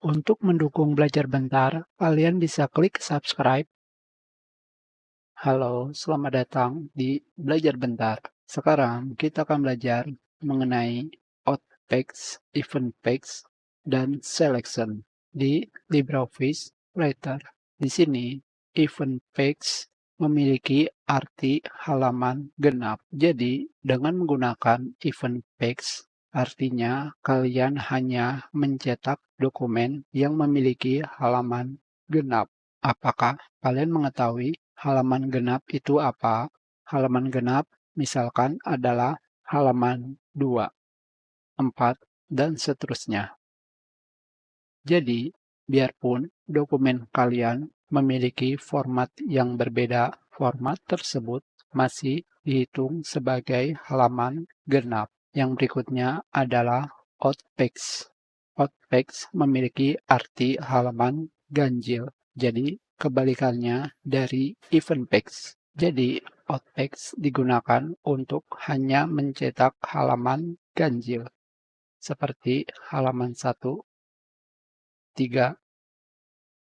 Untuk mendukung belajar bentar, kalian bisa klik subscribe. Halo, selamat datang di Belajar Bentar. Sekarang kita akan belajar mengenai Outpacks, Event Packs, dan Selection di LibreOffice Writer. Di sini, Event Packs memiliki arti halaman genap. Jadi, dengan menggunakan Event Packs, artinya kalian hanya mencetak dokumen yang memiliki halaman genap. Apakah kalian mengetahui halaman genap itu apa? Halaman genap misalkan adalah halaman 2, 4, dan seterusnya. Jadi, biarpun dokumen kalian memiliki format yang berbeda, format tersebut masih dihitung sebagai halaman genap. Yang berikutnya adalah Outpacks. Outpacks memiliki arti halaman ganjil. Jadi, kebalikannya dari Eventpacks. Jadi, Outpacks digunakan untuk hanya mencetak halaman ganjil, seperti halaman 1, 3,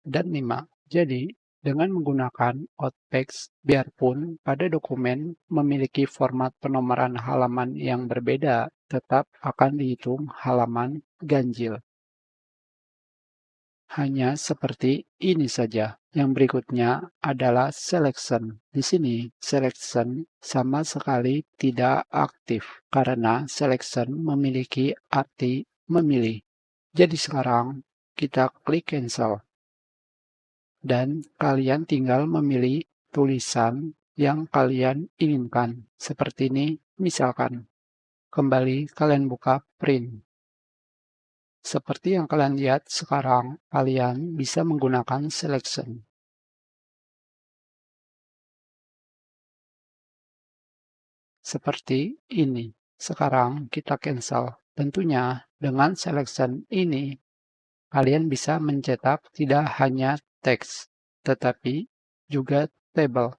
dan 5. Jadi, dengan menggunakan Outpacks, biarpun pada dokumen memiliki format penomoran halaman yang berbeda, tetap akan dihitung halaman ganjil. Hanya seperti ini saja. Yang berikutnya adalah selection. Di sini, selection sama sekali tidak aktif karena selection memiliki arti memilih. Jadi sekarang kita klik cancel. Dan kalian tinggal memilih tulisan yang kalian inginkan. Seperti ini, misalkan. Kembali kalian buka print. Seperti yang kalian lihat sekarang, kalian bisa menggunakan selection. Seperti ini. Sekarang kita cancel. Tentunya dengan selection ini, kalian bisa mencetak tidak hanya teks, tetapi juga tabel.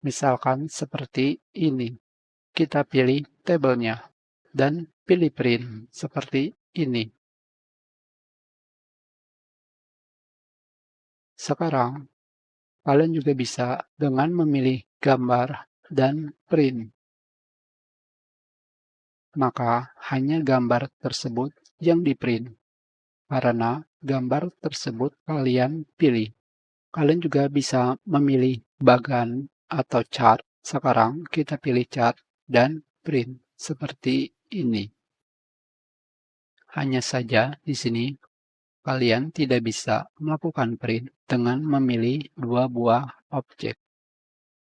Misalkan seperti ini. Kita pilih tabelnya dan pilih print seperti ini. Sekarang, kalian juga bisa dengan memilih gambar dan print. Maka hanya gambar tersebut yang di-print, karena gambar tersebut kalian pilih. Kalian juga bisa memilih bagan atau chart. Sekarang kita pilih chart dan print seperti ini. Hanya saja di sini kalian tidak bisa melakukan print dengan memilih dua buah objek.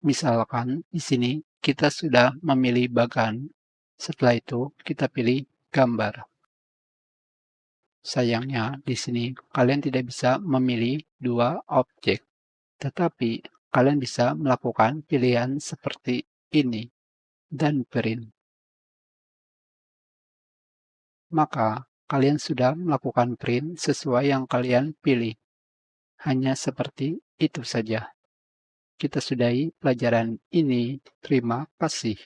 Misalkan di sini kita sudah memilih bagan. Setelah itu kita pilih gambar. Sayangnya di sini kalian tidak bisa memilih dua objek. Tetapi kalian bisa melakukan pilihan seperti ini dan print. Maka kalian sudah melakukan print sesuai yang kalian pilih. Hanya seperti itu saja. Kita sudahi pelajaran ini. Terima kasih.